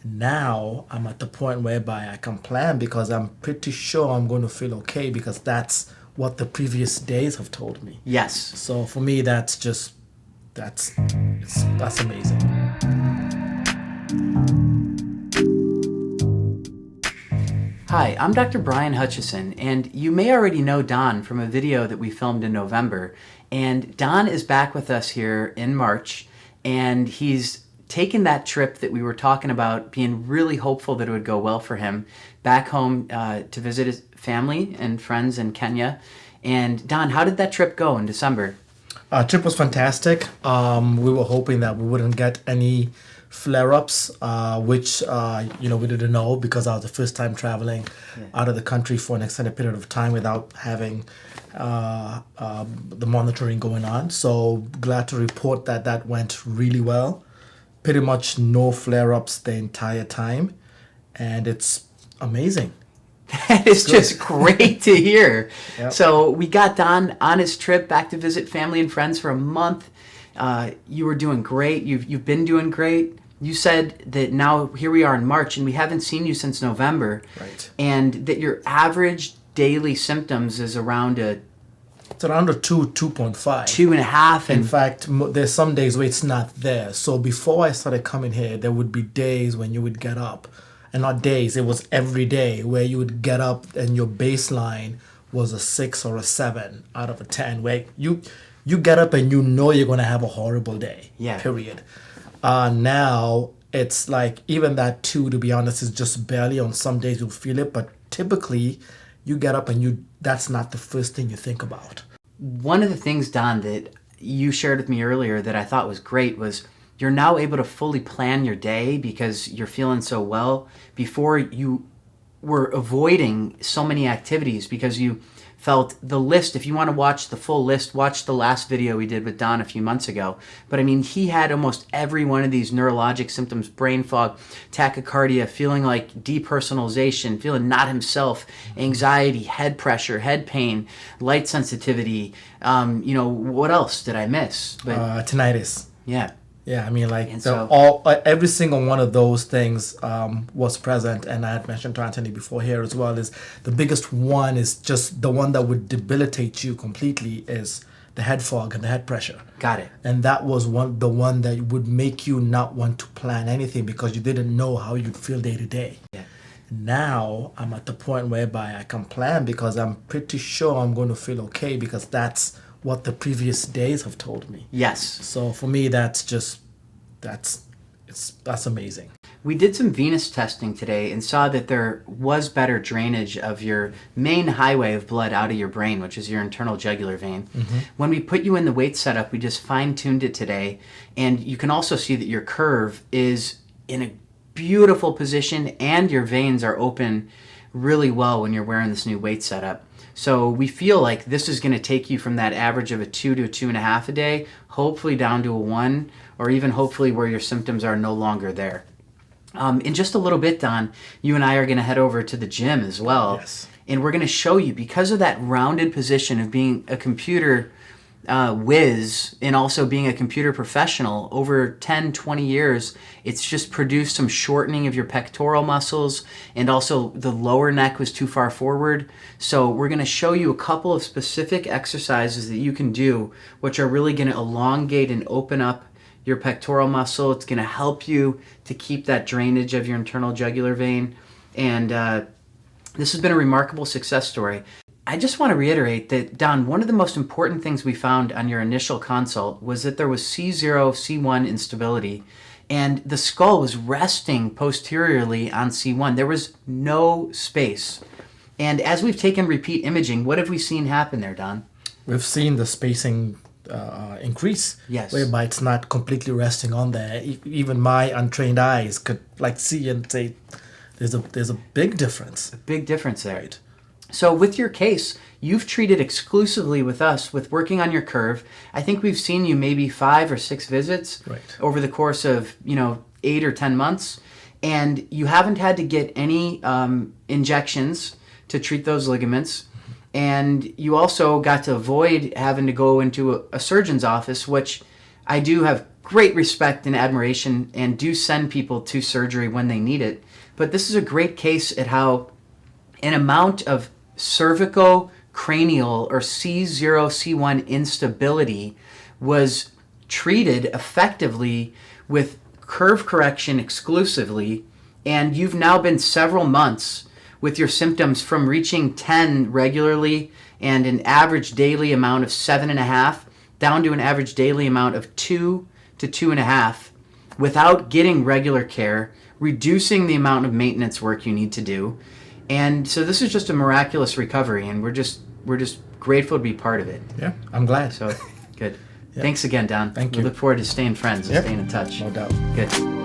Now I'm at the point whereby I can plan because I'm pretty sure I'm going to feel okay because that's what the previous days have told me. Yes. So for me, that's amazing. Hi, I'm Dr. Brian Hutchison, and you may already know Don from a video that we filmed in November. And Don is back with us here in March, and he's taken that trip that we were talking about, being really hopeful that it would go well for him, back home to visit his family and friends in Kenya. And Don, how did that trip go in December? Trip was fantastic. We were hoping that we wouldn't get any flare-ups, which we didn't know because I was the first time traveling out of the country for an extended period of time without having the monitoring going on. So glad to report that that went really well. Pretty much no flare-ups the entire time, and it's amazing. That is just great to hear. Yep. So we got Don on his trip back to visit family and friends for a month. You were doing great. You've been doing great. You said that now here we are in March and we haven't seen you since November. Right. And that your average daily symptoms is around It's around a 2.5. 2.5. In fact, there's some days where it's not there. So before I started coming here, there would be days when you would get up, and not days, it was every day where you would get up and your baseline was a 6 or a 7 out of a 10, where you get up and you know you're going to have a horrible day. Yeah. Period. Now it's like even that 2, to be honest, is just barely. On some days you'll feel it, but typically you get up and that's not the first thing you think about. One of the things, Don, that you shared with me earlier that I thought was great was you're now able to fully plan your day because you're feeling so well. Before, you were avoiding so many activities because you felt the list. If you want to watch the full list, watch the last video we did with Don a few months ago. But I mean, he had almost every one of these neurologic symptoms: brain fog, tachycardia, feeling like depersonalization, feeling not himself, anxiety, head pressure, head pain, light sensitivity. What else did I miss? But Tinnitus. yeah. Yeah, I mean, like And every single one of those things was present, and I had mentioned to Anthony before here as well. Is the biggest one is just the one that would debilitate you completely is the head fog and the head pressure. Got it. And that was the one that would make you not want to plan anything because you didn't know how you'd feel day to day. Yeah. Now I'm at the point whereby I can plan because I'm pretty sure I'm going to feel okay because that's what the previous days have told me. Yes. So for me, that's amazing. We did some venous testing today and saw that there was better drainage of your main highway of blood out of your brain, which is your internal jugular vein. Mm-hmm. When we put you in the weight setup, we just fine-tuned it today, and you can also see that your curve is in a beautiful position and your veins are open really well when you're wearing this new weight setup. So we feel like this is going to take you from that average of a 2 to a 2.5 a day, hopefully down to a 1, or even hopefully where your symptoms are no longer there. In just a little bit, Don, you and I are going to head over to the gym as well. Yes. And we're going to show you, because of that rounded position of being a computer whiz and also being a computer professional over 10, 20 years, it's just produced some shortening of your pectoral muscles, and also the lower neck was too far forward. So we're going to show you a couple of specific exercises that you can do, which are really going to elongate and open up your pectoral muscle. It's going to help you to keep that drainage of your internal jugular vein. And this has been a remarkable success story. I just want to reiterate that, Don, one of the most important things we found on your initial consult was that there was C0, C1 instability, and the skull was resting posteriorly on C1. There was no space. And as we've taken repeat imaging, what have we seen happen there, Don? We've seen the spacing increase. Yes. Whereby it's not completely resting on there. Even my untrained eyes could see and say, there's a big difference. A big difference there. Right. So with your case, you've treated exclusively with us with working on your curve. I think we've seen you maybe 5 or 6 visits over the course of 8 or 10 months, and you haven't had to get any injections to treat those ligaments. And you also got to avoid having to go into a surgeon's office, which I do have great respect and admiration and do send people to surgery when they need it. But this is a great case at how an amount of cervicocranial or C0, C1 instability was treated effectively with curve correction exclusively, and you've now been several months with your symptoms from reaching 10 regularly and an average daily amount of 7.5 down to an average daily amount of 2 to 2.5 without getting regular care, reducing the amount of maintenance work you need to do. And so this is just a miraculous recovery, and we're just grateful to be part of it. Yeah, I'm glad. So good. Yeah. Thanks again, Don. Thank We you. look forward to staying friends and Yep. staying in touch. No doubt. Good.